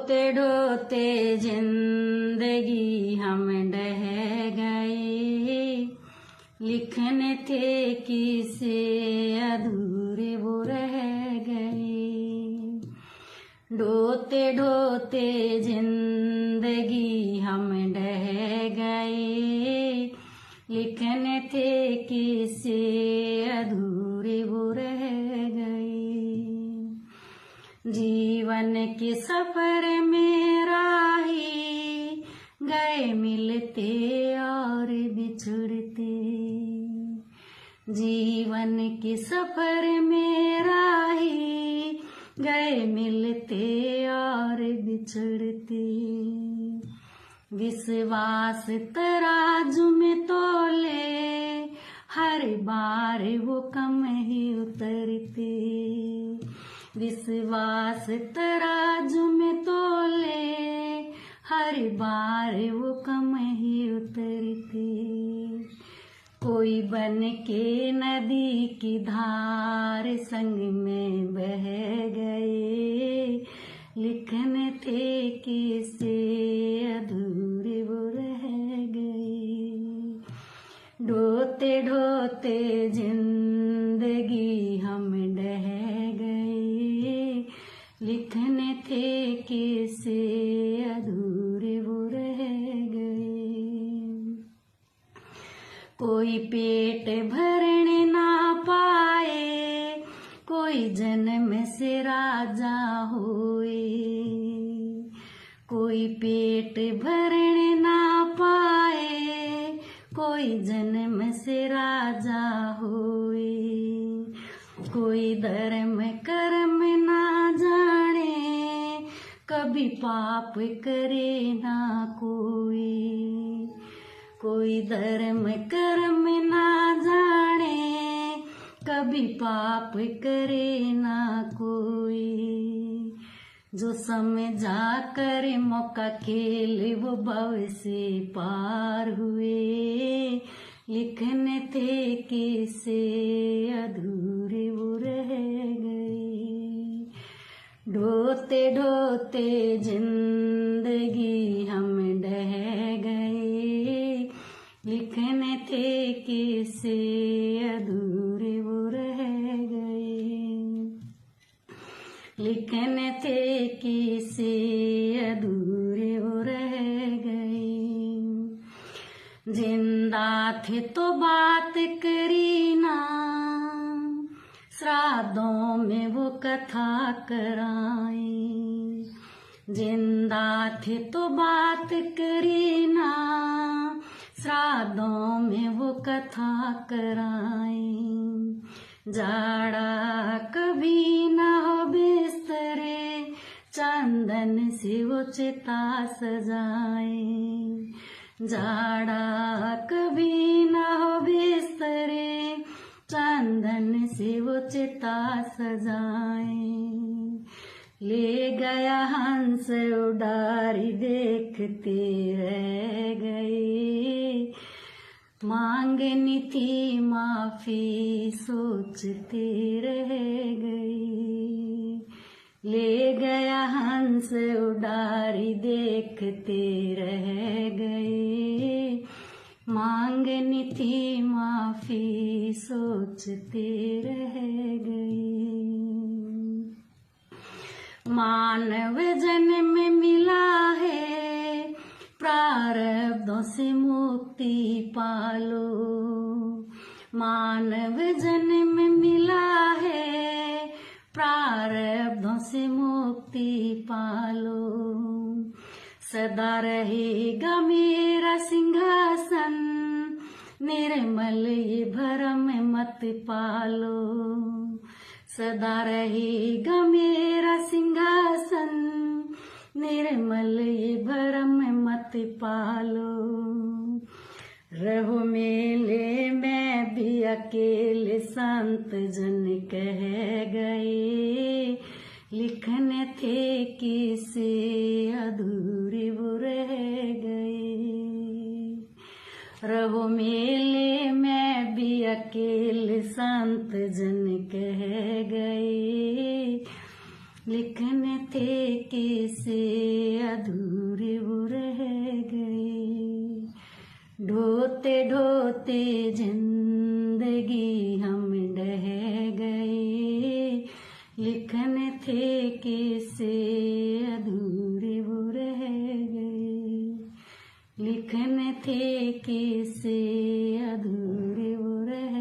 ढोते ढोते जिंदगी हम ढह गए, लिखने थे किसे अधूरे वो रह गए। ढोते ढोते जिंदगी हम ढह गए, लिखने थे किसे अधूरे वो रह गए। जीवन के सफर में राही गए मिलते और बिछड़ते, जीवन के सफर में राही गए मिलते और बिछड़ते। विश्वास तराजू में तोले, हर बार वो कम ही उतरते। विश्वास तराजू में तोले, हर बार वो कम ही उतरते। कोई बन के नदी की धार संग में बह गए, लिखने थे किसे अधूरे वो रह गए। ढोते ढोते जिंदगी हम ढह गए, लिखने थे किसे अधूरे वो रह गए। कोई पेट भरने ना पाए, कोई जन्म से राजा होए। कोई पेट भरने ना पाए, कोई जन्म से राजा होए। कोई धर्म कर्म ना जाने, कभी पाप करे ना कोई। कोई धर्म कर्म ना जाने, कभी पाप करे ना कोई। जो समझा कर मौका खेल वो भव से पार हुए, लिखने थे किसे अधूरे वो रह गए। ढोते ढोते जिंदगी हम ढह गए, लिखने थे किसे अधूरे वो रह गए। लिखने थे किसे अधूरे वो रह गए। जिंदा थे तो बात करी ना, श्राद्धों में वो कथा कराए। जिंदा थे तो बात करी ना, श्राद्धों में वो कथा कराए। जाड़ा कभी ना हो बिस्तरे, चंदन से वो चिता सजाए। जाड़ा कभी ना हो बिस्तरे, चंदन से वो चिता सजाए। ले गया हंस उडारी देखते रह गए, मांगनी थी माफी सोचते रह गए। ले गया हंस उडारी देखते रह गए, मांगनी थी माफी सोचते रह गए। मानव जन्म मिला है, प्रारब्धों से मुक्ति पालो। मानव जन्म मिला है, प्रारब्धों से मुक्ति पालो। सदा रहेगा मेरा सिंहासन, निर्मल ये भरम मत पालो। सदा रहेगा मेरा सिंहासन, निर्मल ये भरम मत पालो। रहो मेले में भी अकेले, संत जन कह गए, लिखने थे किसे अधूरे वो रह गए। रहो मेले में भी अकेले, संत जन कह गए, लिखने थे किसे अधूरे वो रह गए। ढोते ढोते जिंदगी हम ढह गए। लिखने थे किसे अधूरे वो रह गए। लिखने थे किसे अधूरे वो रह